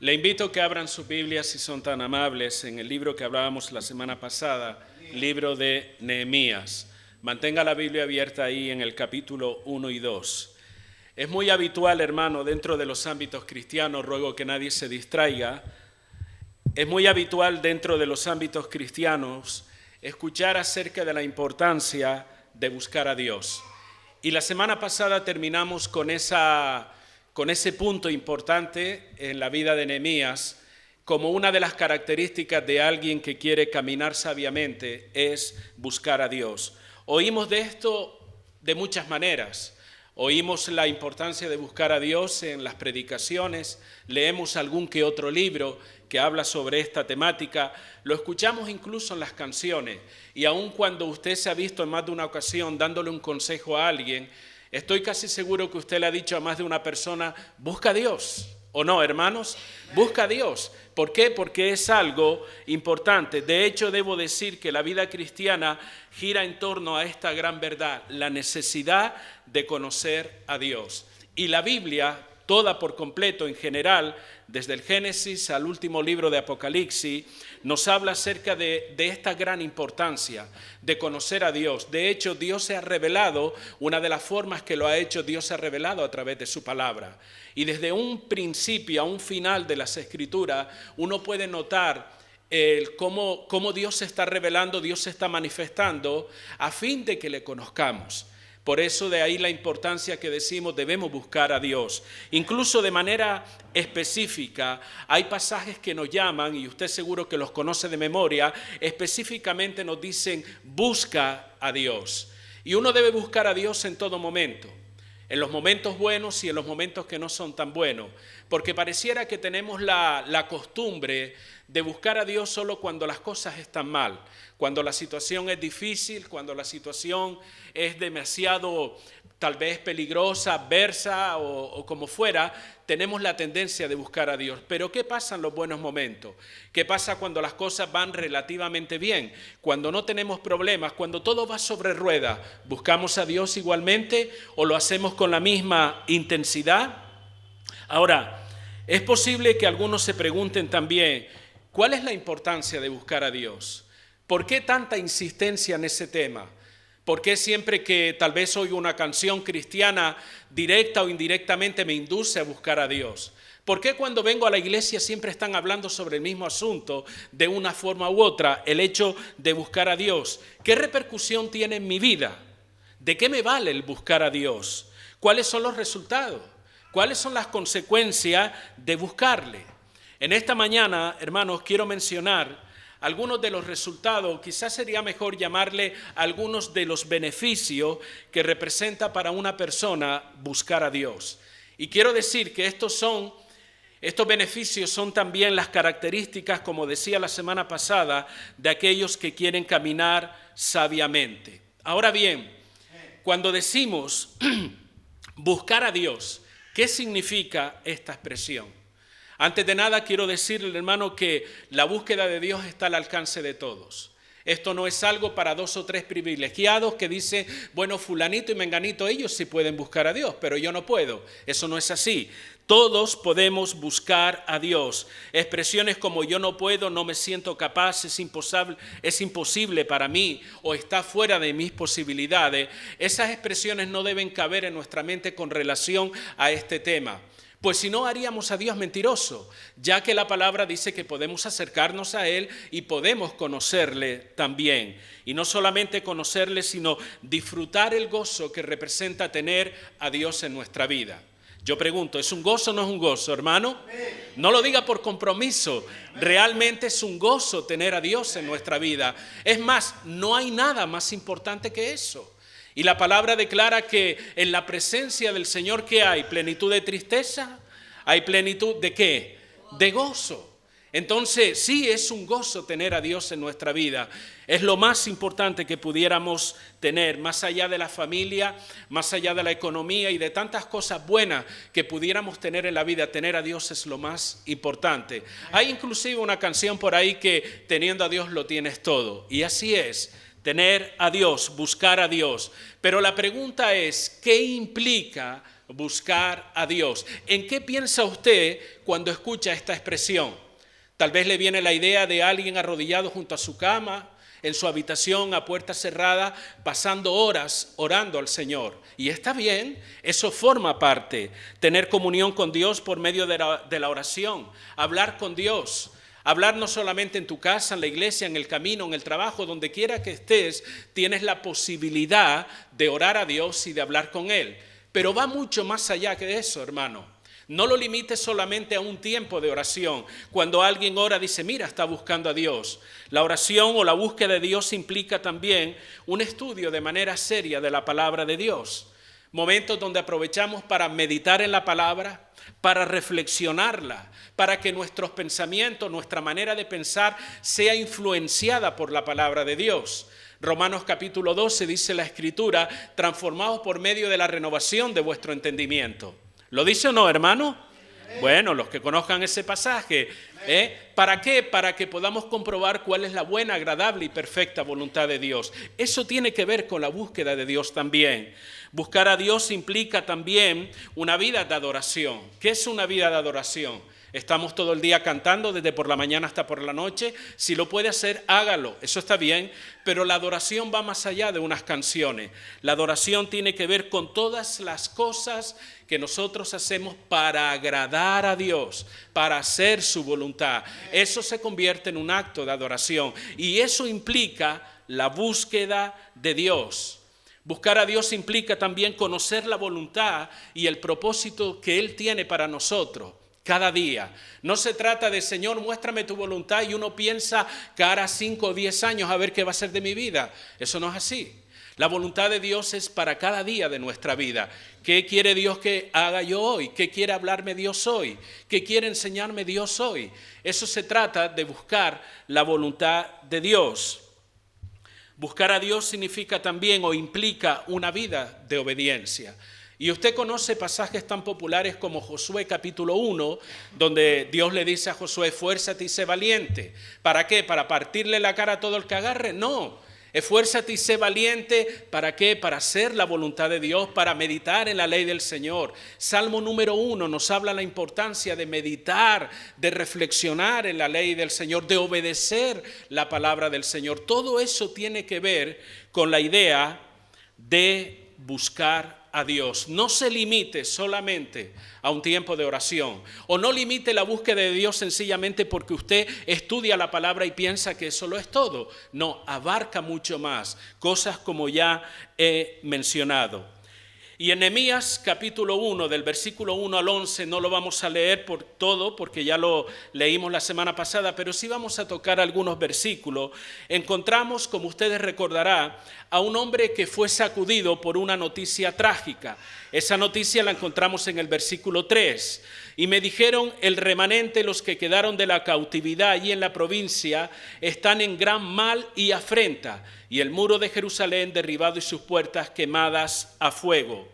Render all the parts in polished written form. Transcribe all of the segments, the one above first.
Le invito a que abran sus Biblias, si son tan amables, en el libro que hablábamos la semana pasada, libro de Nehemías. Mantenga la Biblia abierta ahí en el capítulo 1 y 2. Es muy habitual, hermano, dentro de los ámbitos cristianos, ruego que nadie se distraiga, es muy habitual dentro de los ámbitos cristianos escuchar acerca de la importancia de buscar a Dios. Y la semana pasada terminamos con ese punto importante en la vida de Nehemías, como una de las características de alguien que quiere caminar sabiamente es buscar a Dios. Oímos de esto de muchas maneras. Oímos la importancia de buscar a Dios en las predicaciones, leemos algún que otro libro que habla sobre esta temática, lo escuchamos incluso en las canciones, y aun cuando usted se ha visto en más de una ocasión dándole un consejo a alguien, estoy casi seguro que usted le ha dicho a más de una persona, busca a Dios, ¿o no, hermanos? Busca a Dios. ¿Por qué? Porque es algo importante. De hecho, debo decir que la vida cristiana gira en torno a esta gran verdad, la necesidad de conocer a Dios. Y la Biblia, toda por completo en general, desde el Génesis al último libro de Apocalipsis, nos habla acerca de esta gran importancia de conocer a Dios. De hecho, Dios se ha revelado, una de las formas que lo ha hecho, Dios se ha revelado a través de su palabra. Y desde un principio a un final de las Escrituras, uno puede notar cómo Dios se está revelando, Dios se está manifestando a fin de que le conozcamos. Por eso de ahí la importancia que decimos debemos buscar a Dios. Incluso de manera específica hay pasajes que nos llaman, y usted seguro que los conoce de memoria, específicamente nos dicen busca a Dios. Y uno debe buscar a Dios en todo momento, en los momentos buenos y en los momentos que no son tan buenos, porque pareciera que tenemos la costumbre de buscar a Dios solo cuando las cosas están mal, cuando la situación es difícil, cuando la situación es demasiado tal vez peligrosa, adversa o como fuera, tenemos la tendencia de buscar a Dios. Pero ¿qué pasa en los buenos momentos? ¿Qué pasa cuando las cosas van relativamente bien? Cuando no tenemos problemas, cuando todo va sobre ruedas, ¿buscamos a Dios igualmente o lo hacemos con la misma intensidad? Ahora, es posible que algunos se pregunten también, ¿cuál es la importancia de buscar a Dios? ¿Por qué tanta insistencia en ese tema? ¿Por qué siempre que tal vez oigo una canción cristiana, directa o indirectamente me induce a buscar a Dios? ¿Por qué cuando vengo a la iglesia siempre están hablando sobre el mismo asunto de una forma u otra, el hecho de buscar a Dios? ¿Qué repercusión tiene en mi vida? ¿De qué me vale el buscar a Dios? ¿Cuáles son los resultados? ¿Cuáles son las consecuencias de buscarle? En esta mañana, hermanos, quiero mencionar algunos de los resultados, quizás sería mejor llamarle algunos de los beneficios que representa para una persona buscar a Dios. Y quiero decir que estos beneficios son también las características, como decía la semana pasada, de aquellos que quieren caminar sabiamente. Ahora bien, cuando decimos buscar a Dios, ¿qué significa esta expresión? Antes de nada quiero decirle, hermano, que la búsqueda de Dios está al alcance de todos. Esto no es algo para 2 o 3 privilegiados que dicen, bueno, fulanito y menganito, ellos sí pueden buscar a Dios, pero yo no puedo. Eso no es así. Todos podemos buscar a Dios. Expresiones como yo no puedo, no me siento capaz, es imposible para mí o está fuera de mis posibilidades. Esas expresiones no deben caber en nuestra mente con relación a este tema. Pues si no, haríamos a Dios mentiroso, ya que la palabra dice que podemos acercarnos a Él y podemos conocerle también. Y no solamente conocerle, sino disfrutar el gozo que representa tener a Dios en nuestra vida. Yo pregunto, ¿es un gozo o no es un gozo, hermano? No lo diga por compromiso, realmente es un gozo tener a Dios en nuestra vida. Es más, no hay nada más importante que eso. Y la palabra declara que en la presencia del Señor, ¿qué hay? ¿Plenitud de tristeza? ¿Hay plenitud de qué? De gozo. Entonces, sí es un gozo tener a Dios en nuestra vida. Es lo más importante que pudiéramos tener, más allá de la familia, más allá de la economía y de tantas cosas buenas que pudiéramos tener en la vida. Tener a Dios es lo más importante. Hay inclusive una canción por ahí que teniendo a Dios lo tienes todo. Y así es. Tener a Dios, buscar a Dios. Pero la pregunta es, ¿qué implica buscar a Dios. ¿En qué piensa usted cuando escucha esta expresión? Tal vez le viene la idea de alguien arrodillado junto a su cama, en su habitación a puerta cerrada, pasando horas orando al Señor. Y está bien, eso forma parte. Tener comunión con Dios por medio de la oración, hablar con Dios. Hablar no solamente en tu casa, en la iglesia, en el camino, en el trabajo, donde quiera que estés, tienes la posibilidad de orar a Dios y de hablar con Él. Pero va mucho más allá que eso, hermano. No lo limites solamente a un tiempo de oración. Cuando alguien ora, dice, mira, está buscando a Dios. La oración o la búsqueda de Dios implica también un estudio de manera seria de la palabra de Dios. Momentos donde aprovechamos para meditar en la palabra, para reflexionarla, para que nuestros pensamientos, nuestra manera de pensar sea influenciada por la palabra de Dios. Romanos capítulo 12 dice la Escritura, transformados por medio de la renovación de vuestro entendimiento. ¿Lo dice o no, hermano? Bueno, los que conozcan ese pasaje, ¿para qué? Para que podamos comprobar cuál es la buena, agradable y perfecta voluntad de Dios. Eso tiene que ver con la búsqueda de Dios también. Buscar a Dios implica también una vida de adoración. ¿Qué es una vida de adoración? Estamos todo el día cantando desde por la mañana hasta por la noche. Si lo puede hacer, hágalo. Eso está bien, pero la adoración va más allá de unas canciones. La adoración tiene que ver con todas las cosas que nosotros hacemos para agradar a Dios, para hacer su voluntad. Eso se convierte en un acto de adoración y eso implica la búsqueda de Dios. Buscar a Dios implica también conocer la voluntad y el propósito que Él tiene para nosotros cada día. No se trata de, Señor, muéstrame tu voluntad y uno piensa cada 5 o 10 años a ver qué va a ser de mi vida. Eso no es así. La voluntad de Dios es para cada día de nuestra vida. ¿Qué quiere Dios que haga yo hoy? ¿Qué quiere hablarme Dios hoy? ¿Qué quiere enseñarme Dios hoy? Eso se trata de buscar la voluntad de Dios. Buscar a Dios significa también o implica una vida de obediencia. Y usted conoce pasajes tan populares como Josué capítulo 1, donde Dios le dice a Josué, esfuérzate y sé valiente. ¿Para qué? ¿Para partirle la cara a todo el que agarre? No. Esfuérzate y sé valiente. ¿Para qué? Para hacer la voluntad de Dios, para meditar en la ley del Señor. Salmo número 1 nos habla la importancia de meditar, de reflexionar en la ley del Señor, de obedecer la palabra del Señor. Todo eso tiene que ver con la idea de buscar a Dios. No se limite solamente a un tiempo de oración o no limite la búsqueda de Dios sencillamente porque usted estudia la palabra y piensa que eso lo es todo. No, abarca mucho más, cosas como ya he mencionado. Y en Nehemías capítulo 1, del versículo 1 al 11, no lo vamos a leer por todo porque ya lo leímos la semana pasada, pero sí vamos a tocar algunos versículos. Encontramos, como ustedes recordarán, a un hombre que fue sacudido por una noticia trágica. Esa noticia la encontramos en el versículo 3. Y me dijeron, el remanente, los que quedaron de la cautividad allí en la provincia, están en gran mal y afrenta, y el muro de Jerusalén derribado y sus puertas quemadas a fuego.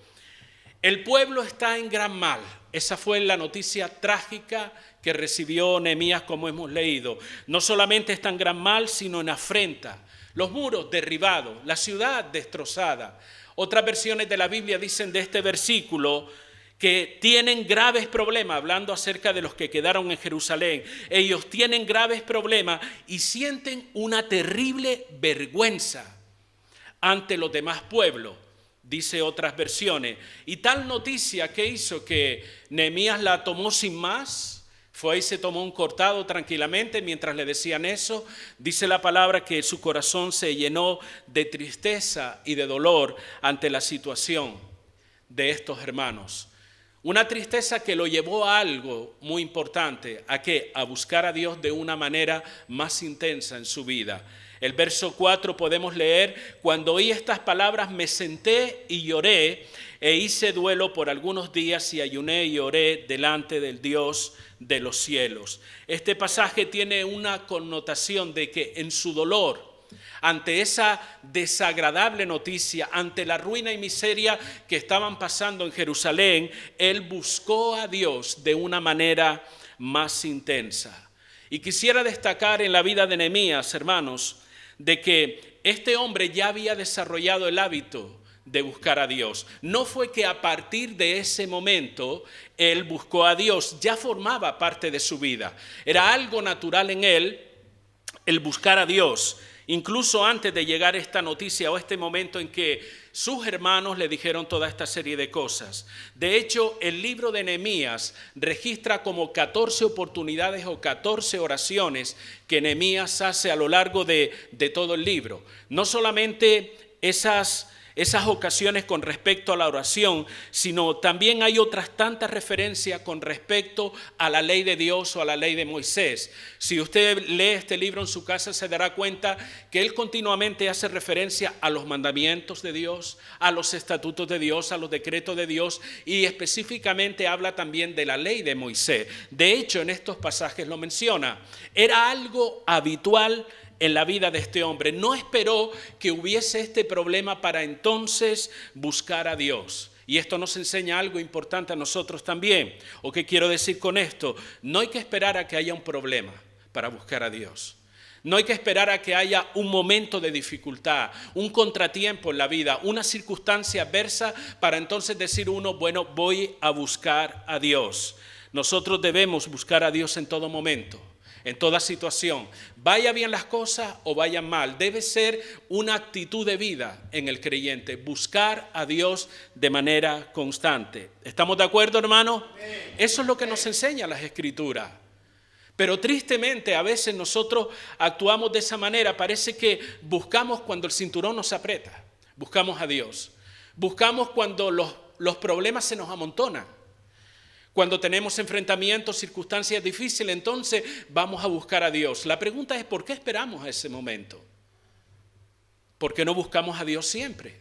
El pueblo está en gran mal. Esa fue la noticia trágica que recibió Nehemías, como hemos leído. No solamente está en gran mal, sino en afrenta. Los muros derribados, la ciudad destrozada. Otras versiones de la Biblia dicen de este versículo que tienen graves problemas, hablando acerca de los que quedaron en Jerusalén. Ellos tienen graves problemas y sienten una terrible vergüenza ante los demás pueblos, dice otras versiones. Y tal noticia que hizo que Nehemías la tomó sin más, fue y se tomó un cortado tranquilamente mientras le decían eso. Dice la palabra que su corazón se llenó de tristeza y de dolor ante la situación de estos hermanos. Una tristeza que lo llevó a algo muy importante, ¿a qué? A buscar a Dios de una manera más intensa en su vida. El verso 4 podemos leer, cuando oí estas palabras me senté y lloré e hice duelo por algunos días y ayuné y oré delante del Dios de los cielos. Este pasaje tiene una connotación de que en su dolor, ante esa desagradable noticia, ante la ruina y miseria que estaban pasando en Jerusalén, él buscó a Dios de una manera más intensa. Y quisiera destacar en la vida de Nehemías, hermanos, de que este hombre ya había desarrollado el hábito de buscar a Dios. No fue que a partir de ese momento él buscó a Dios, ya formaba parte de su vida. Era algo natural en él el buscar a Dios, incluso antes de llegar esta noticia o este momento en que sus hermanos le dijeron toda esta serie de cosas. De hecho, el libro de Nehemías registra como 14 oportunidades o 14 oraciones que Nehemías hace a lo largo de todo el libro. No solamente esas ocasiones con respecto a la oración, sino también hay otras tantas referencias con respecto a la ley de Dios o a la ley de Moisés. Si usted lee este libro en su casa, se dará cuenta que él continuamente hace referencia a los mandamientos de Dios, a los estatutos de Dios, a los decretos de Dios, y específicamente habla también de la ley de Moisés. De hecho, en estos pasajes lo menciona. Era algo habitual en la vida de este hombre. No esperó que hubiese este problema para entonces buscar a Dios. Y esto nos enseña algo importante a nosotros también. ¿O qué quiero decir con esto? No hay que esperar a que haya un problema para buscar a Dios. No hay que esperar a que haya un momento de dificultad, un contratiempo en la vida, una circunstancia adversa para entonces decir uno, bueno, voy a buscar a Dios. Nosotros debemos buscar a Dios en todo momento, en toda situación. Vaya bien las cosas o vayan mal, debe ser una actitud de vida en el creyente, buscar a Dios de manera constante. ¿Estamos de acuerdo, hermano? Eso es lo que nos enseña las Escrituras. Pero tristemente a veces nosotros actuamos de esa manera. Parece que buscamos cuando el cinturón nos aprieta, buscamos a Dios. Buscamos cuando los problemas se nos amontonan. Cuando tenemos enfrentamientos, circunstancias difíciles, entonces vamos a buscar a Dios. La pregunta es, ¿por qué esperamos a ese momento? ¿Por qué no buscamos a Dios siempre?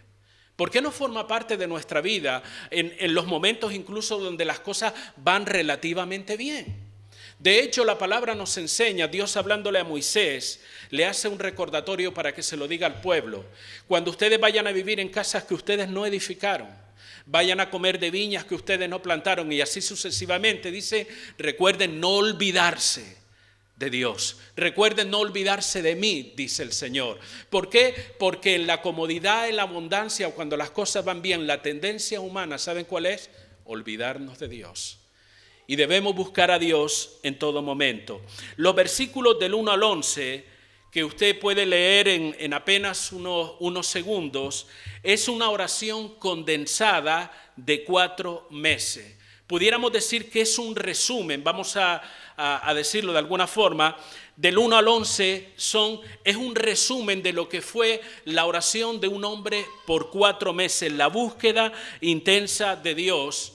¿Por qué no forma parte de nuestra vida en los momentos incluso donde las cosas van relativamente bien? De hecho, la palabra nos enseña, Dios hablándole a Moisés, le hace un recordatorio para que se lo diga al pueblo. Cuando ustedes vayan a vivir en casas que ustedes no edificaron, vayan a comer de viñas que ustedes no plantaron y así sucesivamente, dice, recuerden no olvidarse de Dios. Recuerden no olvidarse de mí, dice el Señor. ¿Por qué? Porque en la comodidad, en la abundancia o cuando las cosas van bien, la tendencia humana, ¿saben cuál es? Olvidarnos de Dios. Y debemos buscar a Dios en todo momento. Los versículos del 1 al 11 que usted puede leer en apenas unos segundos, es una oración condensada de 4 meses. Pudiéramos decir que es un resumen, vamos a decirlo de alguna forma, del 1 al 11 es un resumen de lo que fue la oración de un hombre por 4 meses, la búsqueda intensa de Dios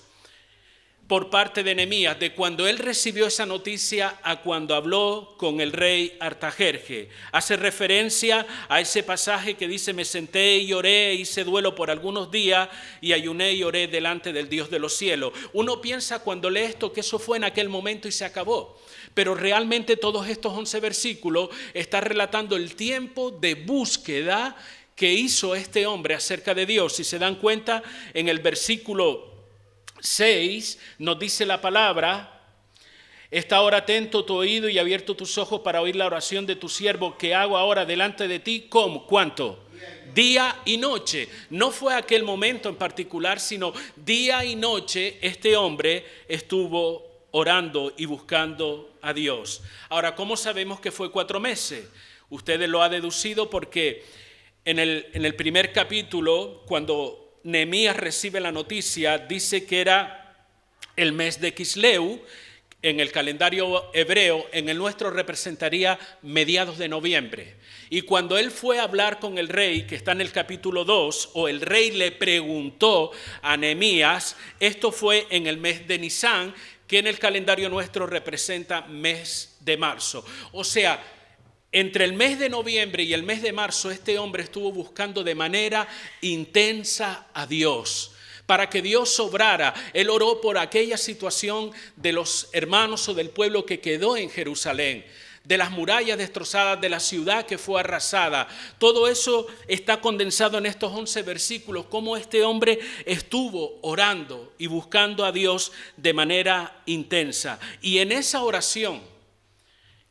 por parte de Nehemías, de cuando él recibió esa noticia a cuando habló con el rey Artajerjes. Hace referencia a ese pasaje que dice, me senté y lloré, hice duelo por algunos días y ayuné y oré delante del Dios de los cielos. Uno piensa cuando lee esto que eso fue en aquel momento y se acabó. Pero realmente todos estos 11 versículos están relatando el tiempo de búsqueda que hizo este hombre acerca de Dios. Si se dan cuenta, en el versículo 6 nos dice la palabra, está ahora atento tu oído y abierto tus ojos para oír la oración de tu siervo que hago ahora delante de ti. ¿Cómo? ¿Cuánto? Día y noche. No fue aquel momento en particular, sino día y noche este hombre estuvo orando y buscando a Dios. Ahora, ¿cómo sabemos que fue 4 meses? Ustedes lo han deducido porque en el primer capítulo, cuando Nehemías recibe la noticia, dice que era el mes de Quisleu, en el calendario hebreo, en el nuestro representaría mediados de noviembre. Y cuando él fue a hablar con el rey, que está en el capítulo 2, o el rey le preguntó a Nehemías, esto fue en el mes de Nisán, que en el calendario nuestro representa mes de marzo. O sea, entre el mes de noviembre y el mes de marzo, este hombre estuvo buscando de manera intensa a Dios, para que Dios obrara. Él oró por aquella situación de los hermanos o del pueblo que quedó en Jerusalén, de las murallas destrozadas, de la ciudad que fue arrasada. Todo eso está condensado en estos 11 versículos, cómo este hombre estuvo orando y buscando a Dios de manera intensa. Y en esa oración,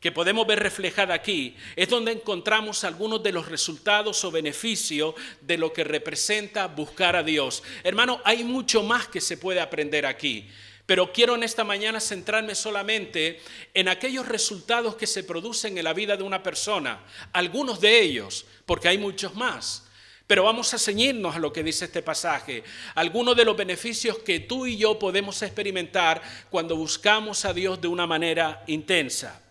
que podemos ver reflejada aquí, es donde encontramos algunos de los resultados o beneficios de lo que representa buscar a Dios. Hermano, hay mucho más que se puede aprender aquí, pero quiero en esta mañana centrarme solamente en aquellos resultados que se producen en la vida de una persona, algunos de ellos, porque hay muchos más. Pero vamos a ceñirnos a lo que dice este pasaje, algunos de los beneficios que tú y yo podemos experimentar cuando buscamos a Dios de una manera intensa.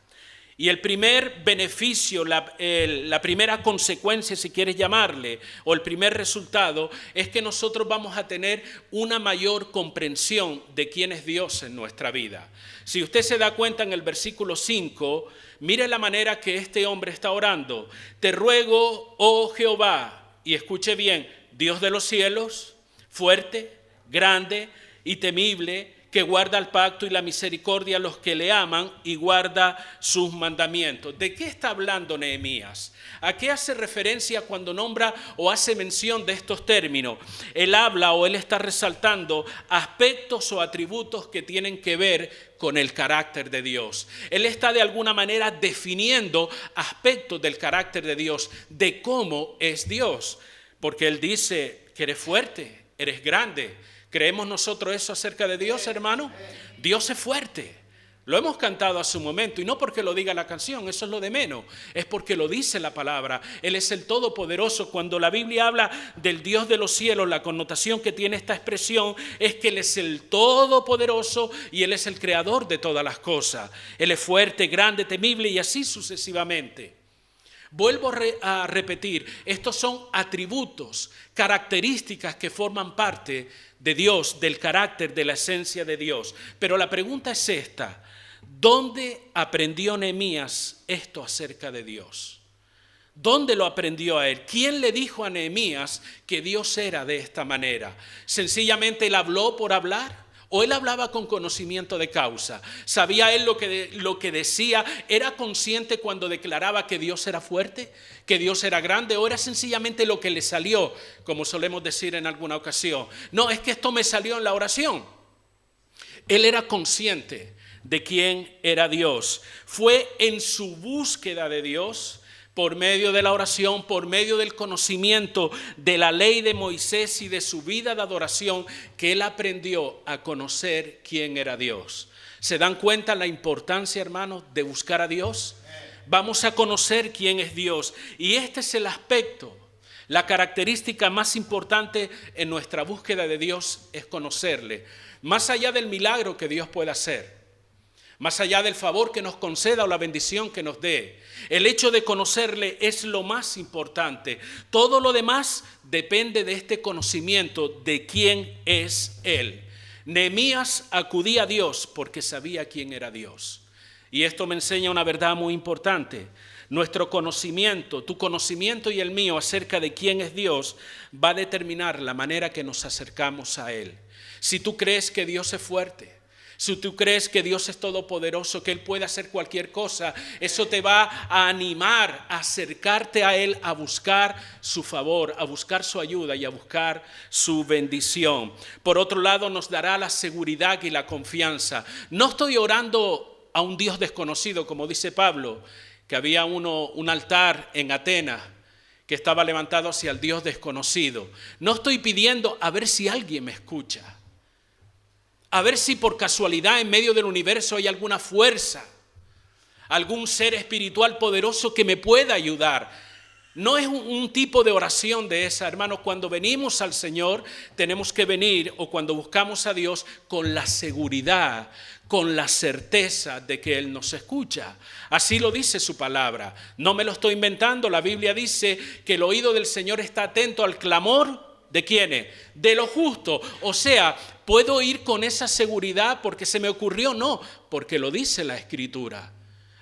Y el primer beneficio, la primera consecuencia, si quieres llamarle, o el primer resultado, es que nosotros vamos a tener una mayor comprensión de quién es Dios en nuestra vida. Si usted se da cuenta en el versículo 5, mire la manera que este hombre está orando. Te ruego, oh Jehová, y escuche bien, Dios de los cielos, fuerte, grande y temible, que guarda el pacto y la misericordia a los que le aman y guarda sus mandamientos. ¿De qué está hablando Nehemías? ¿A qué hace referencia cuando nombra o hace mención de estos términos? Él habla o él está resaltando aspectos o atributos que tienen que ver con el carácter de Dios. Él está de alguna manera definiendo aspectos del carácter de Dios, de cómo es Dios. Porque él dice que eres fuerte, eres grande. ¿Creemos nosotros eso acerca de Dios, hermano? Dios es fuerte. Lo hemos cantado a su momento, y no porque lo diga la canción, eso es lo de menos, es porque lo dice la palabra. Él es el Todopoderoso. Cuando la Biblia habla del Dios de los cielos, la connotación que tiene esta expresión es que Él es el Todopoderoso y Él es el Creador de todas las cosas. Él es fuerte, grande, temible y así sucesivamente. Vuelvo a repetir, estos son atributos, características que forman parte de Dios, del carácter, de la esencia de Dios. Pero la pregunta es esta: ¿dónde aprendió Nehemías esto acerca de Dios? ¿Dónde lo aprendió a él? ¿Quién le dijo a Nehemías que Dios era de esta manera? ¿Sencillamente él habló por hablar? ¿O él hablaba con conocimiento de causa? ¿Sabía él lo que decía? ¿Era consciente cuando declaraba que Dios era fuerte? ¿Que Dios era grande? ¿O era sencillamente lo que le salió, como solemos decir en alguna ocasión? No, es que esto me salió en la oración. Él era consciente de quién era Dios. Fue en su búsqueda de Dios, por medio de la oración, por medio del conocimiento de la ley de Moisés y de su vida de adoración, que él aprendió a conocer quién era Dios. ¿Se dan cuenta la importancia, hermanos, de buscar a Dios? Vamos a conocer quién es Dios. Y este es el aspecto, la característica más importante en nuestra búsqueda de Dios, es conocerle. Más allá del milagro que Dios pueda hacer, más allá del favor que nos conceda o la bendición que nos dé, el hecho de conocerle es lo más importante. Todo lo demás depende de este conocimiento de quién es Él. Nehemías acudía a Dios porque sabía quién era Dios. Y esto me enseña una verdad muy importante. Nuestro conocimiento, tu conocimiento y el mío acerca de quién es Dios, va a determinar la manera que nos acercamos a Él. Si tú crees que Dios es fuerte, si tú crees que Dios es todopoderoso, que Él puede hacer cualquier cosa, eso te va a animar a acercarte a Él, a buscar su favor, a buscar su ayuda y a buscar su bendición. Por otro lado, nos dará la seguridad y la confianza. No estoy orando a un Dios desconocido, como dice Pablo, que había un altar en Atenas que estaba levantado hacia el Dios desconocido. No estoy pidiendo a ver si alguien me escucha, a ver si por casualidad en medio del universo hay alguna fuerza, algún ser espiritual poderoso que me pueda ayudar. No es un tipo de oración de esa, hermanos. Cuando venimos al Señor tenemos que venir, o cuando buscamos a Dios, con la seguridad, con la certeza de que Él nos escucha. Así lo dice su palabra. No me lo estoy inventando. La Biblia dice que el oído del Señor está atento al clamor. ¿De quiénes? De los justos. O sea, ¿puedo ir con esa seguridad porque se me ocurrió? No, porque lo dice la Escritura.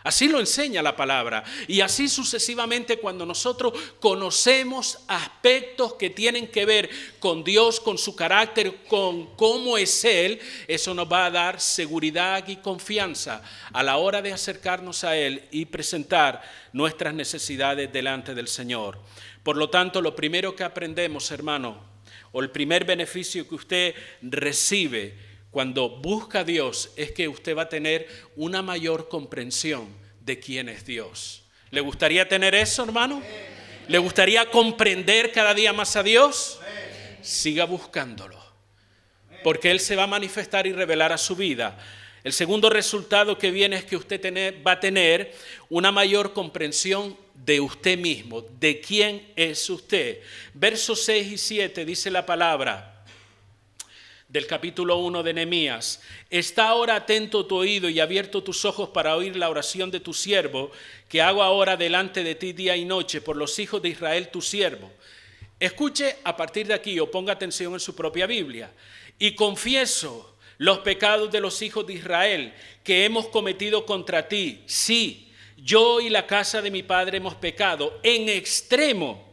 Así lo enseña la palabra. Y así sucesivamente, cuando nosotros conocemos aspectos que tienen que ver con Dios, con su carácter, con cómo es Él, eso nos va a dar seguridad y confianza a la hora de acercarnos a Él y presentar nuestras necesidades delante del Señor. Por lo tanto, lo primero que aprendemos, hermano, o el primer beneficio que usted recibe cuando busca a Dios, es que usted va a tener una mayor comprensión de quién es Dios. ¿Le gustaría tener eso, hermano? ¿Le gustaría comprender cada día más a Dios? Siga buscándolo, porque Él se va a manifestar y revelar a su vida. El segundo resultado que viene es que usted va a tener una mayor comprensión de usted mismo, de quién es usted. Versos 6 y 7 dice la palabra del capítulo 1 de Nehemías: está ahora atento tu oído y abierto tus ojos para oír la oración de tu siervo, que hago ahora delante de ti día y noche por los hijos de Israel tu siervo. Escuche a partir de aquí, o ponga atención en su propia Biblia. Y confieso los pecados de los hijos de Israel que hemos cometido contra ti. Sí, yo y la casa de mi padre hemos pecado en extremo.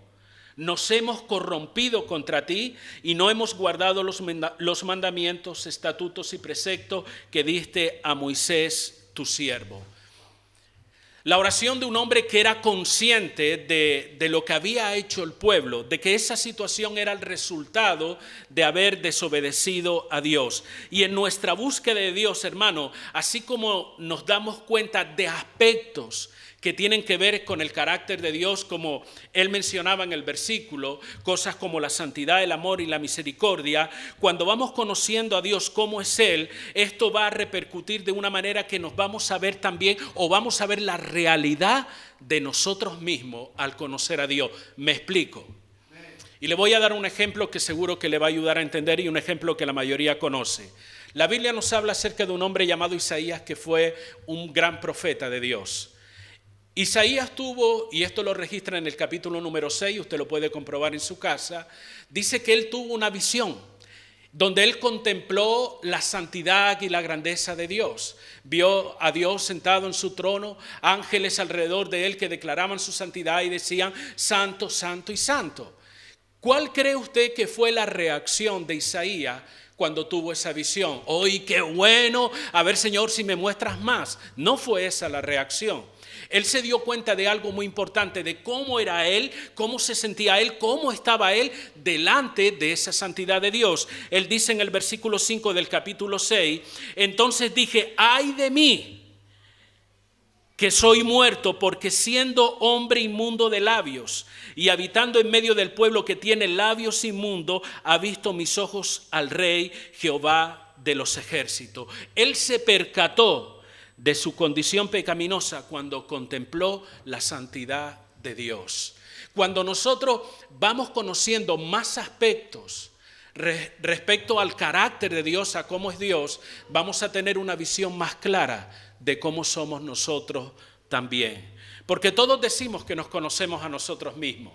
Nos hemos corrompido contra ti y no hemos guardado los mandamientos, estatutos y preceptos que diste a Moisés, tu siervo. La oración de un hombre que era consciente de lo que había hecho el pueblo, de que esa situación era el resultado de haber desobedecido a Dios. Y en nuestra búsqueda de Dios, hermano, así como nos damos cuenta de aspectos que tienen que ver con el carácter de Dios, como él mencionaba en el versículo, cosas como la santidad, el amor y la misericordia. Cuando vamos conociendo a Dios como es Él, esto va a repercutir de una manera que nos vamos a ver también, o vamos a ver la realidad de nosotros mismos al conocer a Dios. Me explico. Y le voy a dar un ejemplo que seguro que le va a ayudar a entender, y un ejemplo que la mayoría conoce. La Biblia nos habla acerca de un hombre llamado Isaías, que fue un gran profeta de Dios. Isaías tuvo, y esto lo registra en el capítulo número 6, usted lo puede comprobar en su casa, dice que él tuvo una visión donde él contempló la santidad y la grandeza de Dios. Vio a Dios sentado en su trono, ángeles alrededor de él que declaraban su santidad y decían: santo, santo y santo. ¿Cuál cree usted que fue la reacción de Isaías cuando tuvo esa visión? ¡Ay, qué bueno! A ver, Señor, si me muestras más. No fue esa la reacción. Él se dio cuenta de algo muy importante, de cómo era él, cómo se sentía él, cómo estaba él delante de esa santidad de Dios. Él dice en el versículo 5 del capítulo 6, entonces dije: ay de mí, que soy muerto, porque siendo hombre inmundo de labios y habitando en medio del pueblo que tiene labios inmundos, ha visto mis ojos al Rey Jehová de los ejércitos. Él se percató de su condición pecaminosa cuando contempló la santidad de Dios. Cuando nosotros vamos conociendo más aspectos respecto al carácter de Dios, a cómo es Dios, vamos a tener una visión más clara de cómo somos nosotros también. Porque todos decimos que nos conocemos a nosotros mismos.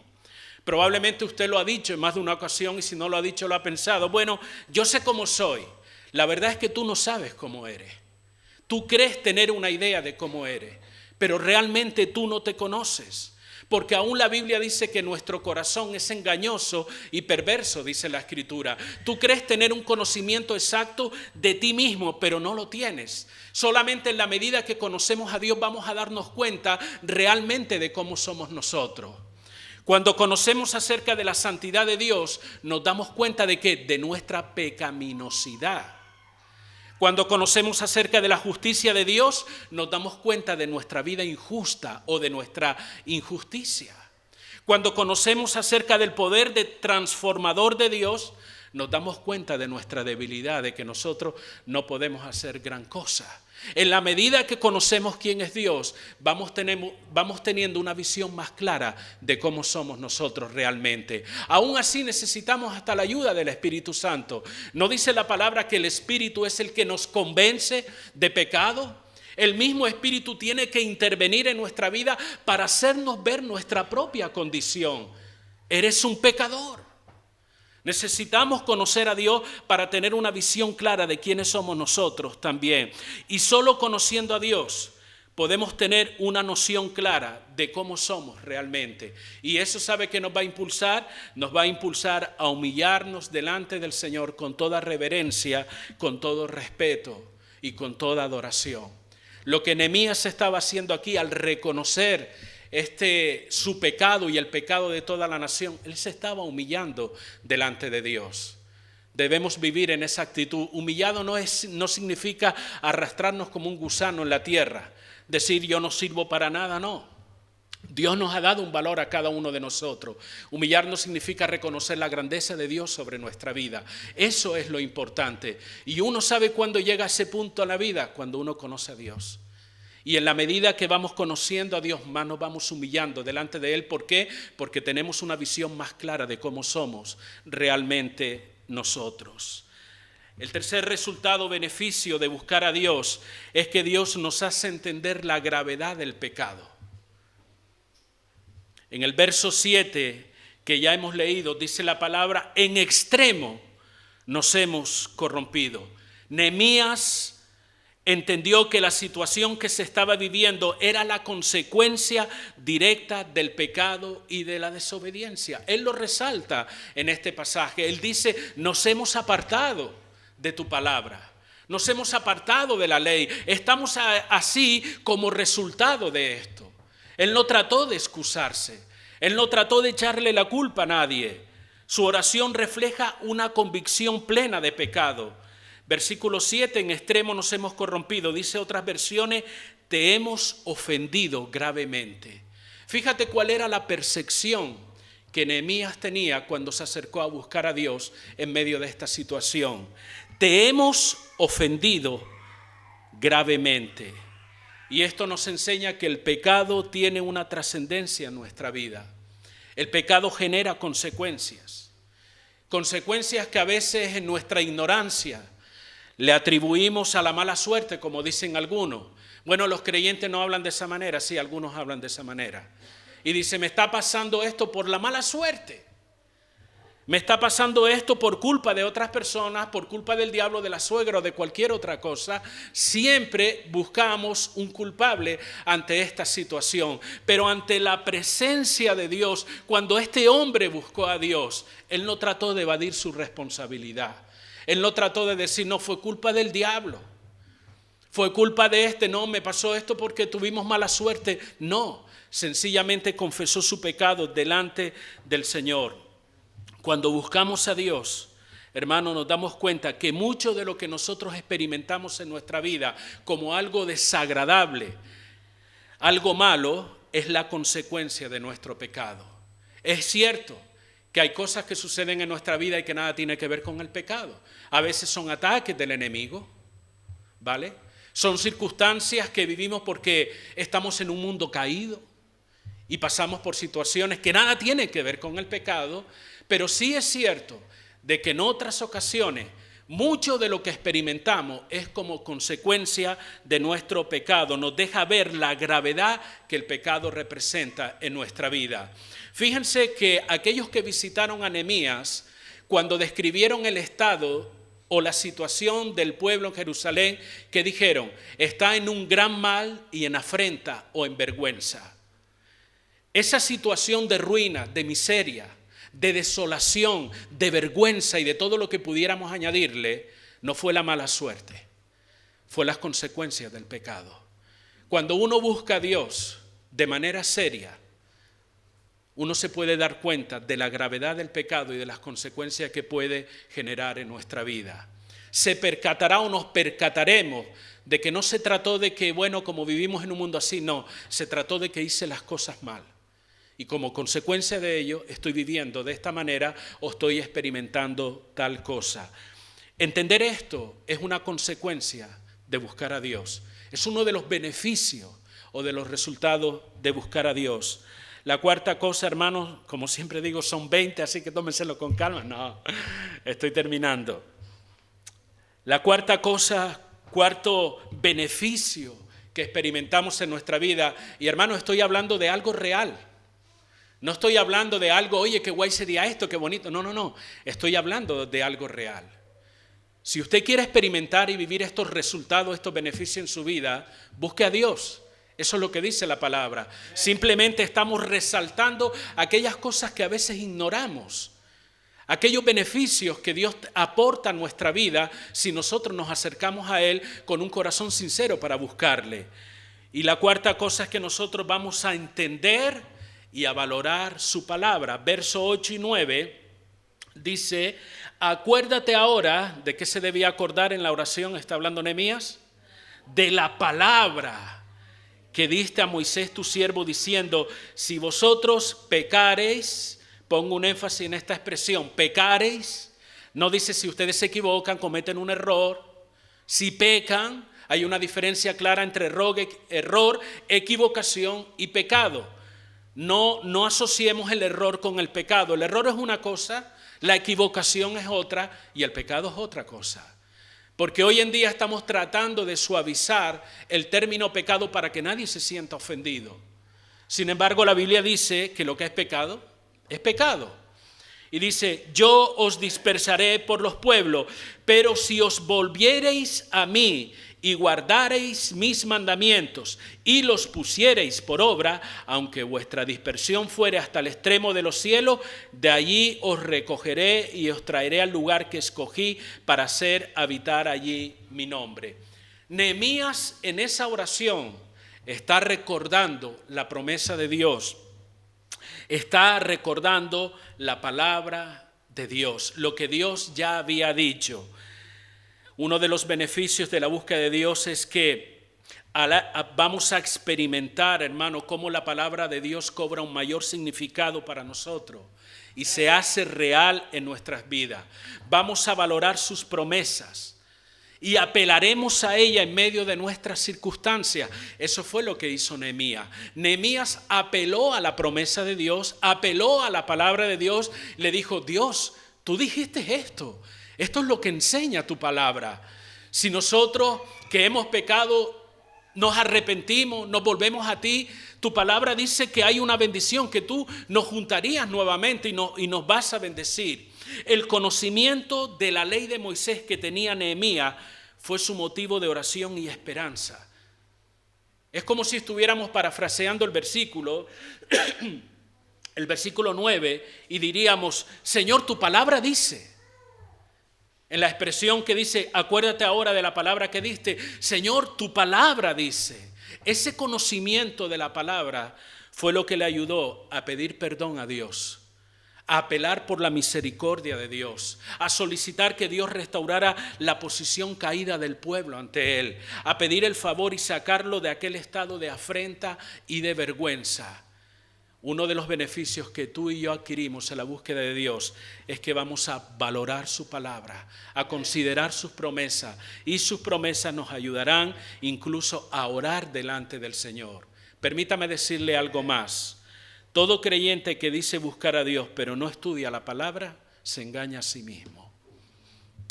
Probablemente usted lo ha dicho en más de una ocasión, y si no lo ha dicho, lo ha pensado: bueno, yo sé cómo soy. La verdad es que tú no sabes cómo eres. Tú crees tener una idea de cómo eres, pero realmente tú no te conoces. Porque aún la Biblia dice que nuestro corazón es engañoso y perverso, dice la Escritura. Tú crees tener un conocimiento exacto de ti mismo, pero no lo tienes. Solamente en la medida que conocemos a Dios vamos a darnos cuenta realmente de cómo somos nosotros. Cuando conocemos acerca de la santidad de Dios, nos damos cuenta de que de nuestra pecaminosidad. Cuando conocemos acerca de la justicia de Dios, nos damos cuenta de nuestra vida injusta o de nuestra injusticia. Cuando conocemos acerca del poder transformador de Dios, nos damos cuenta de nuestra debilidad, de que nosotros no podemos hacer gran cosa. En la medida que conocemos quién es Dios, vamos teniendo una visión más clara de cómo somos nosotros realmente. Aún así necesitamos hasta la ayuda del Espíritu Santo. ¿No dice la palabra que el Espíritu es el que nos convence de pecado? El mismo Espíritu tiene que intervenir en nuestra vida para hacernos ver nuestra propia condición. Eres un pecador. Necesitamos conocer a Dios para tener una visión clara de quiénes somos nosotros también. Y solo conociendo a Dios podemos tener una noción clara de cómo somos realmente. Y eso, ¿sabe qué nos va a impulsar? Nos va a impulsar a humillarnos delante del Señor con toda reverencia, con todo respeto y con toda adoración. Lo que Nehemías estaba haciendo aquí al reconocer su pecado y el pecado de toda la nación, él se estaba humillando delante de Dios. Debemos vivir en esa actitud. Humillado no significa arrastrarnos como un gusano en la tierra. decir yo no sirvo para nada, no. Dios nos ha dado un valor a cada uno de nosotros. Humillarnos significa reconocer la grandeza de Dios sobre nuestra vida. Eso es lo importante. Y uno sabe cuándo llega a ese punto en la vida, cuando uno conoce a Dios. Y en la medida que vamos conociendo a Dios, más nos vamos humillando delante de Él. ¿Por qué? Porque tenemos una visión más clara de cómo somos realmente nosotros. El tercer resultado, beneficio de buscar a Dios, es que Dios nos hace entender la gravedad del pecado. En el verso 7 que ya hemos leído, dice la palabra, en extremo nos hemos corrompido. Nehemías entendió que la situación que se estaba viviendo era la consecuencia directa del pecado y de la desobediencia. Él lo resalta en este pasaje. Él dice, nos hemos apartado de tu palabra. Nos hemos apartado de la ley. Estamos así como resultado de esto. Él no trató de excusarse. Él no trató de echarle la culpa a nadie. Su oración refleja una convicción plena de pecado. Versículo 7, en extremo nos hemos corrompido. Dice otras versiones, te hemos ofendido gravemente. Fíjate cuál era la percepción que Nehemías tenía cuando se acercó a buscar a Dios en medio de esta situación. Te hemos ofendido gravemente. Y esto nos enseña que el pecado tiene una trascendencia en nuestra vida. El pecado genera consecuencias. Consecuencias que a veces en nuestra ignorancia le atribuimos a la mala suerte, como dicen algunos. Bueno, los creyentes no hablan de esa manera, sí, algunos hablan de esa manera. Y dice, me está pasando esto por la mala suerte. Me está pasando esto por culpa de otras personas, por culpa del diablo, de la suegra o de cualquier otra cosa. Siempre buscamos un culpable ante esta situación. Pero ante la presencia de Dios, cuando este hombre buscó a Dios, él no trató de evadir su responsabilidad. Él no trató de decir, no, fue culpa del diablo. Fue culpa de no, me pasó esto porque tuvimos mala suerte. No, sencillamente confesó su pecado delante del Señor. Cuando buscamos a Dios, hermano, nos damos cuenta que mucho de lo que nosotros experimentamos en nuestra vida como algo desagradable, algo malo, es la consecuencia de nuestro pecado. Es cierto que hay cosas que suceden en nuestra vida y que nada tiene que ver con el pecado. A veces son ataques del enemigo, ¿vale? Son circunstancias que vivimos porque estamos en un mundo caído y pasamos por situaciones que nada tienen que ver con el pecado. Pero sí es cierto de que en otras ocasiones mucho de lo que experimentamos es como consecuencia de nuestro pecado. Nos deja ver la gravedad que el pecado representa en nuestra vida. Fíjense que aquellos que visitaron a Nehemías, cuando describieron el estado o la situación del pueblo en Jerusalén, que dijeron, está en un gran mal y en afrenta o en vergüenza. Esa situación de ruina, de miseria, de desolación, de vergüenza y de todo lo que pudiéramos añadirle, no fue la mala suerte, fue las consecuencias del pecado. Cuando uno busca a Dios de manera seria, uno se puede dar cuenta de la gravedad del pecado y de las consecuencias que puede generar en nuestra vida. Se percatará o nos percataremos de que no se trató de que, bueno, como vivimos en un mundo así, no, se trató de que hice las cosas mal. Y como consecuencia de ello estoy viviendo de esta manera o estoy experimentando tal cosa. Entender esto es una consecuencia de buscar a Dios. Es uno de los beneficios o de los resultados de buscar a Dios. La cuarta cosa, hermanos, como siempre digo, son 20, así que tómenselo con calma. No, estoy terminando. La cuarta cosa, cuarto beneficio que experimentamos en nuestra vida, y hermanos, estoy hablando de algo real. No estoy hablando de algo, oye, qué guay sería esto, qué bonito. No. Estoy hablando de algo real. Si usted quiere experimentar y vivir estos resultados, estos beneficios en su vida, busque a Dios. Eso es lo que dice la palabra. Simplemente estamos resaltando aquellas cosas que a veces ignoramos. Aquellos beneficios que Dios aporta a nuestra vida si nosotros nos acercamos a Él con un corazón sincero para buscarle. Y la cuarta cosa es que nosotros vamos a entender y a valorar su palabra. Verso 8 y 9 dice, acuérdate ahora, ¿de qué se debía acordar en la oración? Está hablando Nehemías, de la palabra que diste a Moisés tu siervo, diciendo, si vosotros pecareis, pongo un énfasis en esta expresión, pecareis, no dice si ustedes se equivocan, cometen un error, si pecan, hay una diferencia clara entre error, equivocación y pecado. No asociemos el error con el pecado. El error es una cosa, la equivocación es otra y el pecado es otra cosa. Porque hoy en día estamos tratando de suavizar el término pecado para que nadie se sienta ofendido. Sin embargo, la Biblia dice que lo que es pecado. Y dice, yo os dispersaré por los pueblos, pero si os volviereis a mí y guardareis mis mandamientos y los pusiereis por obra, aunque vuestra dispersión fuere hasta el extremo de los cielos, de allí os recogeré y os traeré al lugar que escogí para hacer habitar allí mi nombre. Nehemías en esa oración está recordando la promesa de Dios. Está recordando la palabra de Dios, lo que Dios ya había dicho. Uno de los beneficios de la búsqueda de Dios es que vamos a experimentar, hermano, cómo la palabra de Dios cobra un mayor significado para nosotros y se hace real en nuestras vidas. Vamos a valorar sus promesas y apelaremos a ella en medio de nuestras circunstancias. Eso fue lo que hizo Nehemías. Nehemías apeló a la promesa de Dios, apeló a la palabra de Dios, le dijo, Dios, tú dijiste esto es lo que enseña tu palabra. Si nosotros que hemos pecado nos arrepentimos, nos volvemos a ti, tu palabra dice que hay una bendición, que tú nos juntarías nuevamente y nos vas a bendecir. El conocimiento de la ley de Moisés que tenía Nehemías fue su motivo de oración y esperanza. Es como si estuviéramos parafraseando el versículo 9, y diríamos, Señor, tu palabra dice. En la expresión que dice, acuérdate ahora de la palabra que diste, Señor, tu palabra dice. Ese conocimiento de la palabra fue lo que le ayudó a pedir perdón a Dios, a apelar por la misericordia de Dios, a solicitar que Dios restaurara la posición caída del pueblo ante él, a pedir el favor y sacarlo de aquel estado de afrenta y de vergüenza. Uno de los beneficios que tú y yo adquirimos en la búsqueda de Dios es que vamos a valorar su palabra, a considerar sus promesas, y sus promesas nos ayudarán incluso a orar delante del Señor. Permítame decirle algo más. Todo creyente que dice buscar a Dios pero no estudia la palabra, se engaña a sí mismo.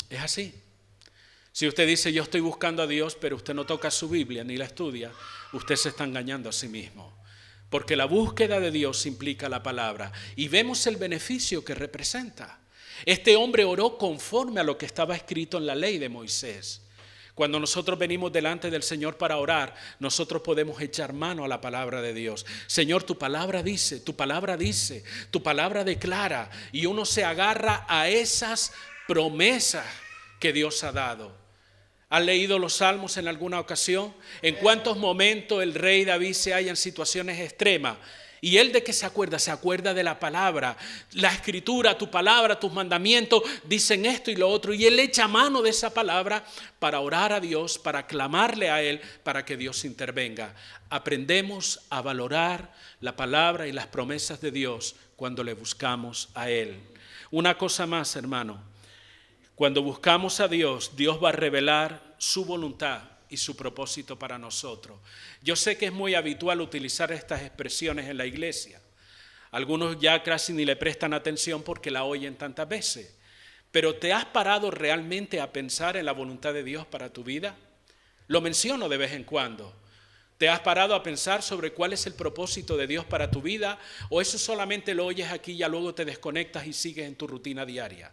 Es así. Si usted dice yo estoy buscando a Dios pero usted no toca su Biblia ni la estudia, usted se está engañando a sí mismo. Porque la búsqueda de Dios implica la palabra y vemos el beneficio que representa. Este hombre oró conforme a lo que estaba escrito en la ley de Moisés. Cuando nosotros venimos delante del Señor para orar, nosotros podemos echar mano a la palabra de Dios. Señor, tu palabra dice, tu palabra declara, y uno se agarra a esas promesas que Dios ha dado. ¿Han leído los salmos en alguna ocasión? ¿En cuántos momentos el rey David se halla en situaciones extremas? ¿Y él de qué se acuerda? Se acuerda de la palabra. La escritura, tu palabra, tus mandamientos dicen esto y lo otro. Y él echa mano de esa palabra para orar a Dios, para clamarle a él, para que Dios intervenga. Aprendemos a valorar la palabra y las promesas de Dios cuando le buscamos a él. Una cosa más, hermano. Cuando buscamos a Dios, Dios va a revelar su voluntad y su propósito para nosotros. Yo sé que es muy habitual utilizar estas expresiones en la iglesia. Algunos ya casi ni le prestan atención porque la oyen tantas veces. Pero ¿te has parado realmente a pensar en la voluntad de Dios para tu vida? Lo menciono de vez en cuando. ¿Te has parado a pensar sobre cuál es el propósito de Dios para tu vida? ¿O eso solamente lo oyes aquí y ya luego te desconectas y sigues en tu rutina diaria?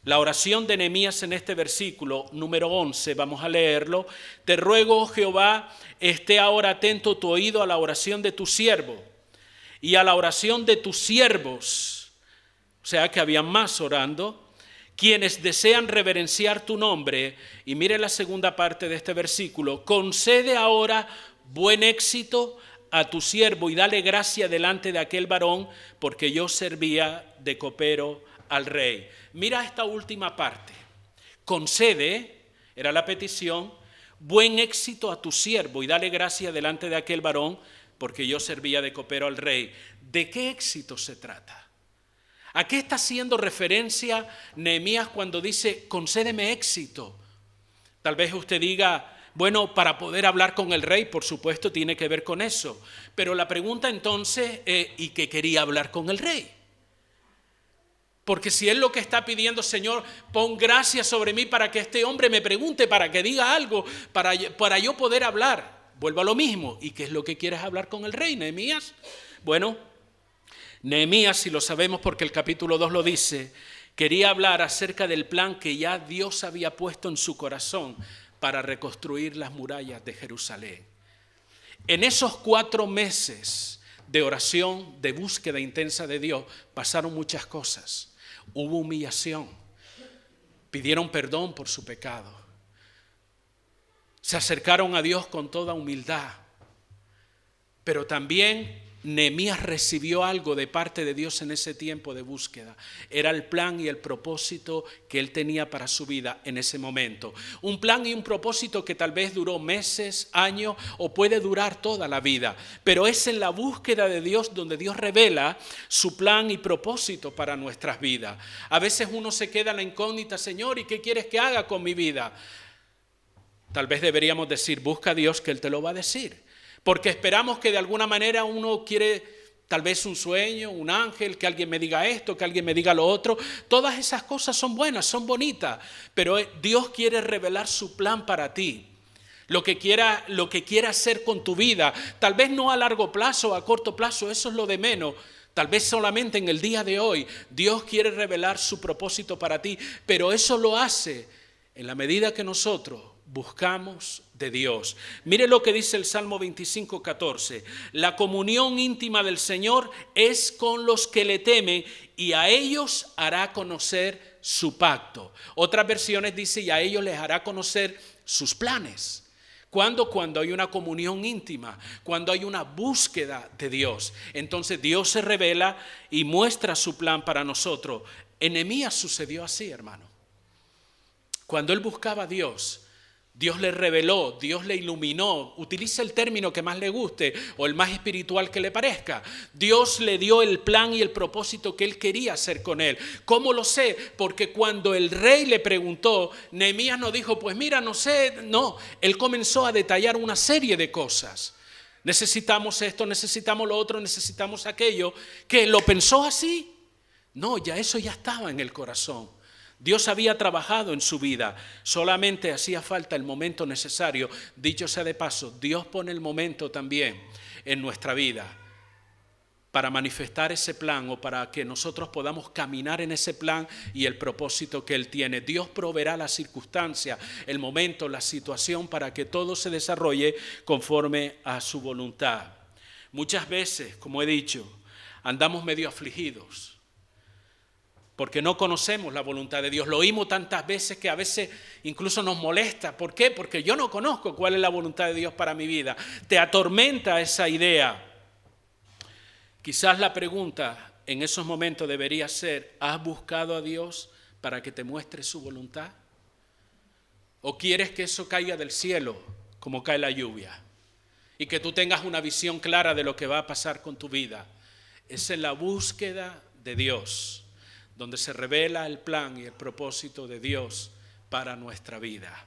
La oración de Nehemías en este versículo, número 11, vamos a leerlo. Te ruego, oh Jehová, esté ahora atento tu oído a la oración de tu siervo y a la oración de tus siervos. O sea que había más orando, quienes desean reverenciar tu nombre. Y mire la segunda parte de este versículo. Concede ahora buen éxito a tu siervo y dale gracia delante de aquel varón, porque yo servía de copero al rey. Mira esta última parte. Concede, era la petición, buen éxito a tu siervo y dale gracia delante de aquel varón, porque yo servía de copero al rey. ¿De qué éxito se trata? ¿A qué está haciendo referencia Nehemías cuando dice, concédeme éxito? Tal vez usted diga, bueno, para poder hablar con el rey, por supuesto, tiene que ver con eso. Pero la pregunta entonces es, ¿y qué quería hablar con el rey? Porque si él lo que está pidiendo, Señor, pon gracia sobre mí para que este hombre me pregunte, para que diga algo, para yo poder hablar. Vuelvo a lo mismo. ¿Y qué es lo que quieres hablar con el rey, Nehemías? Bueno, Nehemías, si lo sabemos porque el capítulo 2 lo dice, quería hablar acerca del plan que ya Dios había puesto en su corazón para reconstruir las murallas de Jerusalén. En esos 4 meses de oración, de búsqueda intensa de Dios, pasaron muchas cosas. Hubo humillación, pidieron perdón por su pecado, se acercaron a Dios con toda humildad, pero también Nehemías recibió algo de parte de Dios en ese tiempo de búsqueda. Era el plan y el propósito que él tenía para su vida en ese momento. Un plan y un propósito que tal vez duró meses, años o puede durar toda la vida. Pero es en la búsqueda de Dios donde Dios revela su plan y propósito para nuestras vidas. A veces uno se queda en la incógnita, Señor, ¿y qué quieres que haga con mi vida? Tal vez deberíamos decir, busca a Dios que Él te lo va a decir. Porque esperamos que de alguna manera uno quiere tal vez un sueño, un ángel, que alguien me diga esto, que alguien me diga lo otro. Todas esas cosas son buenas, son bonitas, pero Dios quiere revelar su plan para ti. Lo que quiera hacer con tu vida, tal vez no a largo plazo, a corto plazo, eso es lo de menos. Tal vez solamente en el día de hoy Dios quiere revelar su propósito para ti, pero eso lo hace en la medida que nosotros buscamos de Dios. Mire lo que dice el Salmo 25:14. La comunión íntima del Señor es con los que le temen y a ellos hará conocer su pacto. Otras versiones dice y a ellos les hará conocer sus planes. ¿Cuándo? Cuando hay una comunión íntima, cuando hay una búsqueda de Dios. Entonces Dios se revela y muestra su plan para nosotros. En Nehemías sucedió así, hermano. Cuando él buscaba a Dios, Dios le reveló, Dios le iluminó, utiliza el término que más le guste o el más espiritual que le parezca. Dios le dio el plan y el propósito que él quería hacer con él. ¿Cómo lo sé? Porque cuando el rey le preguntó, Nehemías no dijo, pues mira, no sé, no. Él comenzó a detallar una serie de cosas. Necesitamos esto, necesitamos lo otro, necesitamos aquello. ¿Qué? ¿Lo pensó así? No, ya eso ya estaba en el corazón. Dios había trabajado en su vida, solamente hacía falta el momento necesario. Dicho sea de paso, Dios pone el momento también en nuestra vida para manifestar ese plan o para que nosotros podamos caminar en ese plan y el propósito que Él tiene. Dios proveerá la circunstancia, el momento, la situación para que todo se desarrolle conforme a su voluntad. Muchas veces, como he dicho, andamos medio afligidos porque no conocemos la voluntad de Dios. Lo oímos tantas veces que a veces incluso nos molesta. ¿Por qué? Porque yo no conozco cuál es la voluntad de Dios para mi vida. Te atormenta esa idea. Quizás la pregunta en esos momentos debería ser, ¿has buscado a Dios para que te muestre su voluntad? ¿O quieres que eso caiga del cielo como cae la lluvia? Y que tú tengas una visión clara de lo que va a pasar con tu vida. Esa es la búsqueda de Dios, donde se revela el plan y el propósito de Dios para nuestra vida.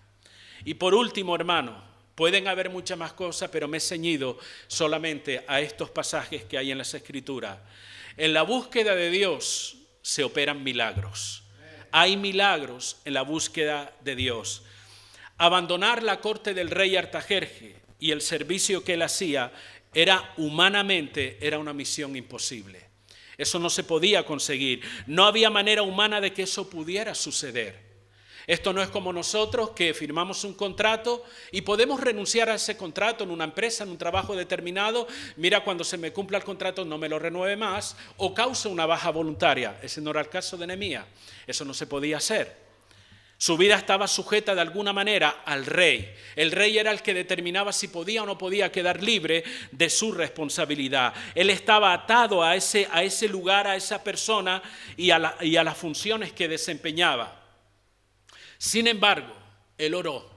Y por último, hermano, pueden haber muchas más cosas, pero me he ceñido solamente a estos pasajes que hay en las Escrituras. En la búsqueda de Dios se operan milagros. Hay milagros en la búsqueda de Dios. Abandonar la corte del rey Artajerjes y el servicio que él hacía humanamente era una misión imposible. Eso no se podía conseguir. No había manera humana de que eso pudiera suceder. Esto no es como nosotros que firmamos un contrato y podemos renunciar a ese contrato en una empresa, en un trabajo determinado. Mira, cuando se me cumpla el contrato no me lo renueve más o causa una baja voluntaria. Ese no era el caso de Nehemías. Eso no se podía hacer. Su vida estaba sujeta de alguna manera al rey. El rey era el que determinaba si podía o no podía quedar libre de su responsabilidad. Él estaba atado a ese lugar, a esa persona y a las funciones que desempeñaba. Sin embargo, él oró,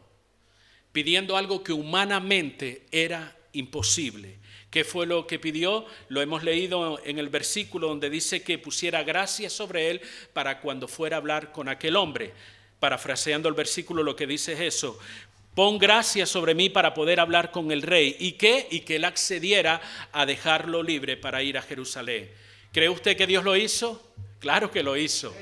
pidiendo algo que humanamente era imposible. ¿Qué fue lo que pidió? Lo hemos leído en el versículo donde dice que pusiera gracia sobre él para cuando fuera a hablar con aquel hombre. Parafraseando el versículo, lo que dice es eso: pon gracia sobre mí para poder hablar con el rey. ¿Y qué? Y que él accediera a dejarlo libre para ir a Jerusalén. ¿Cree usted que Dios lo hizo? Claro que lo hizo.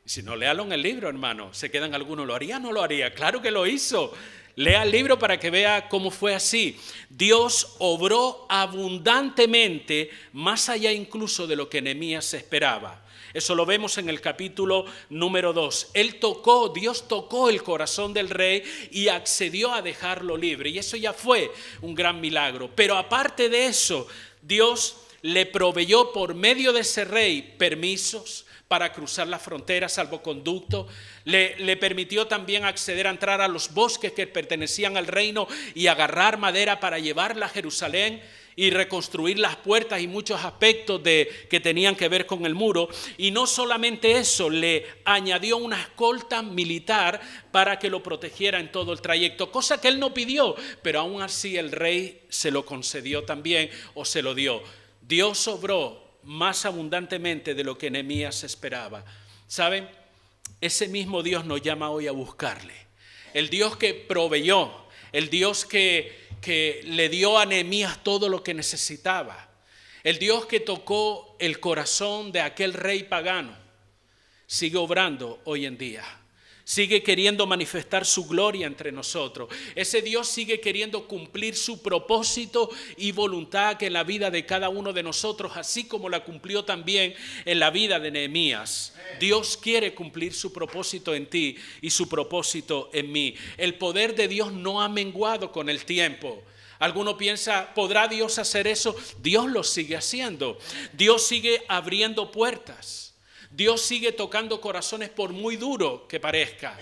Si no, léalo en el libro, hermano. Se quedan algunos, ¿lo haría o no lo haría? Claro que lo hizo. Lea el libro para que vea cómo fue así. Dios obró abundantemente, más allá incluso de lo que Nehemías esperaba. Eso lo vemos en el capítulo número 2. Dios tocó el corazón del rey y accedió a dejarlo libre. Y eso ya fue un gran milagro. Pero aparte de eso, Dios le proveyó por medio de ese rey permisos para cruzar la frontera, salvoconducto. Le permitió también acceder a entrar a los bosques que pertenecían al reino y agarrar madera para llevarla a Jerusalén y reconstruir las puertas y muchos aspectos que tenían que ver con el muro. Y no solamente eso, le añadió una escolta militar para que lo protegiera en todo el trayecto, cosa que él no pidió, pero aún así el rey se lo concedió también, o se lo dio. Dios obró más abundantemente de lo que Nehemías esperaba. ¿Saben? Ese mismo Dios nos llama hoy a buscarle. El Dios que proveyó, el Dios que le dio a Nehemías todo lo que necesitaba, el Dios que tocó el corazón de aquel rey pagano, sigue obrando hoy en día. Sigue queriendo manifestar su gloria entre nosotros. Ese Dios sigue queriendo cumplir su propósito y voluntad que en la vida de cada uno de nosotros, así como la cumplió también en la vida de Nehemías. Dios quiere cumplir su propósito en ti y su propósito en mí. El poder de Dios no ha menguado con el tiempo. Alguno piensa, ¿podrá Dios hacer eso? Dios lo sigue haciendo. Dios sigue abriendo puertas. Dios sigue tocando corazones por muy duro que parezca.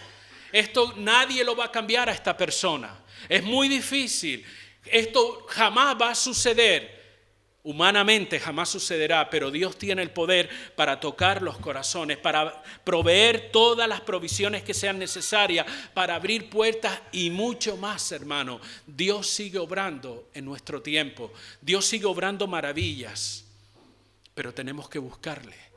Esto nadie lo va a cambiar a esta persona. Es muy difícil. Esto jamás va a suceder. Humanamente jamás sucederá, pero Dios tiene el poder para tocar los corazones, para proveer todas las provisiones que sean necesarias, para abrir puertas y mucho más, hermano. Dios sigue obrando en nuestro tiempo. Dios sigue obrando maravillas, pero tenemos que buscarle.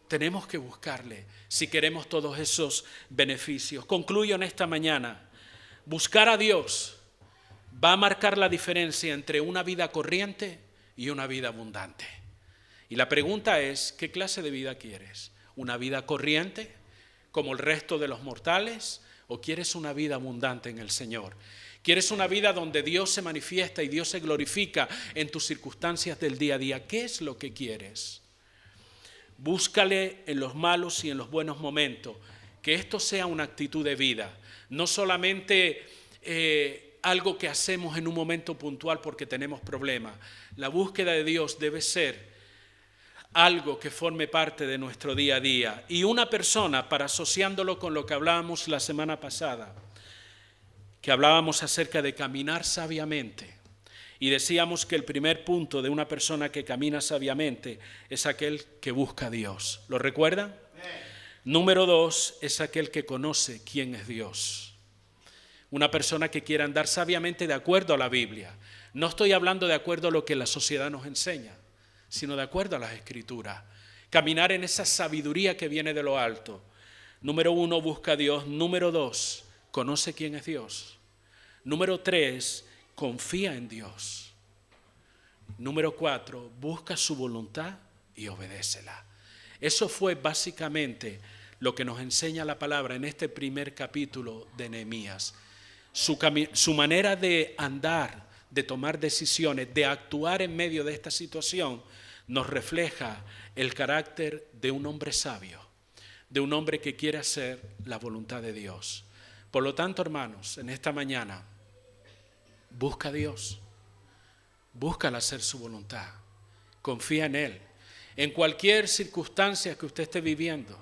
Tenemos que buscarle si queremos todos esos beneficios. Concluyo en esta mañana. Buscar a Dios va a marcar la diferencia entre una vida corriente y una vida abundante. Y la pregunta es, ¿qué clase de vida quieres? ¿Una vida corriente como el resto de los mortales? ¿O quieres una vida abundante en el Señor? ¿Quieres una vida donde Dios se manifiesta y Dios se glorifica en tus circunstancias del día a día? ¿Qué es lo que quieres? Búscale en los malos y en los buenos momentos, que esto sea una actitud de vida, no solamente algo que hacemos en un momento puntual porque tenemos problemas. La búsqueda de Dios debe ser algo que forme parte de nuestro día a día. Y una persona, para asociándolo con lo que hablábamos la semana pasada, que hablábamos acerca de caminar sabiamente, y decíamos que el primer punto de una persona que camina sabiamente es aquel que busca a Dios. ¿Lo recuerdan? Número 2 es aquel que conoce quién es Dios. Una persona que quiera andar sabiamente de acuerdo a la Biblia. No estoy hablando de acuerdo a lo que la sociedad nos enseña, sino de acuerdo a las Escrituras. Caminar en esa sabiduría que viene de lo alto. Número 1, busca a Dios. Número 2, conoce quién es Dios. Número 3, confía en Dios. Número 4, busca su voluntad y obedécela. Eso fue básicamente lo que nos enseña la palabra en este primer capítulo de Nehemías. Su manera de andar, de tomar decisiones, de actuar en medio de esta situación, nos refleja el carácter de un hombre sabio, de un hombre que quiere hacer la voluntad de Dios. Por lo tanto, hermanos, en esta mañana, busca a Dios, búscala hacer su voluntad, confía en Él. En cualquier circunstancia que usted esté viviendo,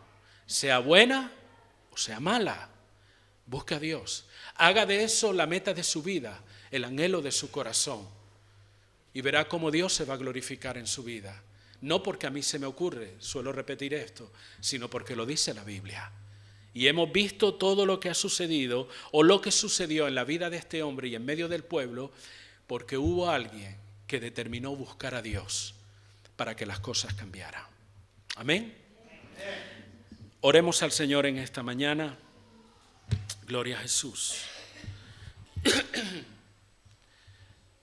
sea buena o sea mala, busque a Dios. Haga de eso la meta de su vida, el anhelo de su corazón, y verá cómo Dios se va a glorificar en su vida. No porque a mí se me ocurre, suelo repetir esto, sino porque lo dice la Biblia. Y hemos visto todo lo que ha sucedido o lo que sucedió en la vida de este hombre y en medio del pueblo, porque hubo alguien que determinó buscar a Dios para que las cosas cambiaran. Amén. Oremos al Señor en esta mañana. Gloria a Jesús.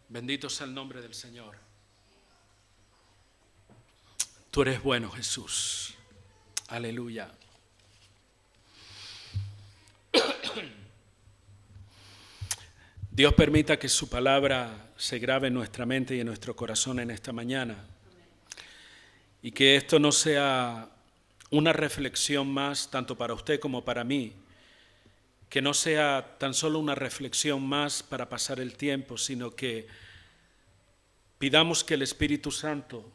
Bendito sea el nombre del Señor. Tú eres bueno, Jesús. Aleluya. Dios permita que su palabra se grabe en nuestra mente y en nuestro corazón en esta mañana. Y que esto no sea una reflexión más, tanto para usted como para mí. Que no sea tan solo una reflexión más para pasar el tiempo, sino que pidamos que el Espíritu Santo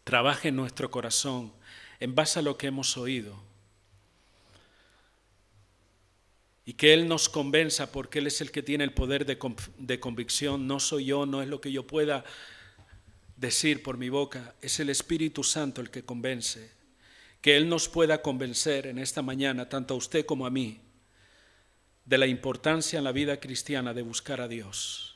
trabaje en nuestro corazón en base a lo que hemos oído. Y que Él nos convenza, porque Él es el que tiene el poder de convicción. No soy yo, no es lo que yo pueda decir por mi boca. Es el Espíritu Santo el que convence. Que Él nos pueda convencer en esta mañana, tanto a usted como a mí, de la importancia en la vida cristiana de buscar a Dios.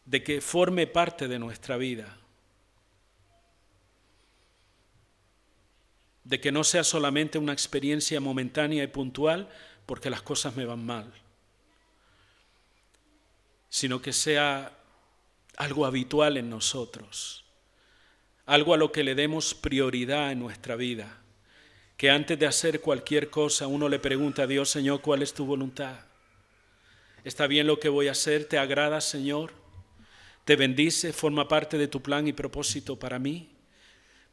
De que forme parte de nuestra vida. De que no sea solamente una experiencia momentánea y puntual porque las cosas me van mal, sino que sea algo habitual en nosotros, algo a lo que le demos prioridad en nuestra vida, que antes de hacer cualquier cosa uno le pregunta a Dios: Señor, ¿cuál es tu voluntad? ¿Está bien lo que voy a hacer? ¿Te agrada, Señor? ¿Te bendice? ¿Forma parte de tu plan y propósito para mí?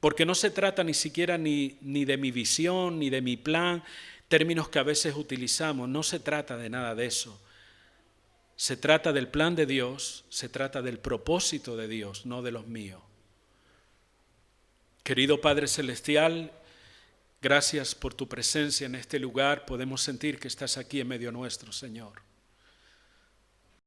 Porque no se trata ni siquiera ni de mi visión, ni de mi plan, términos que a veces utilizamos. No se trata de nada de eso. Se trata del plan de Dios, se trata del propósito de Dios, no de los míos. Querido Padre Celestial, gracias por tu presencia en este lugar. Podemos sentir que estás aquí en medio nuestro, Señor.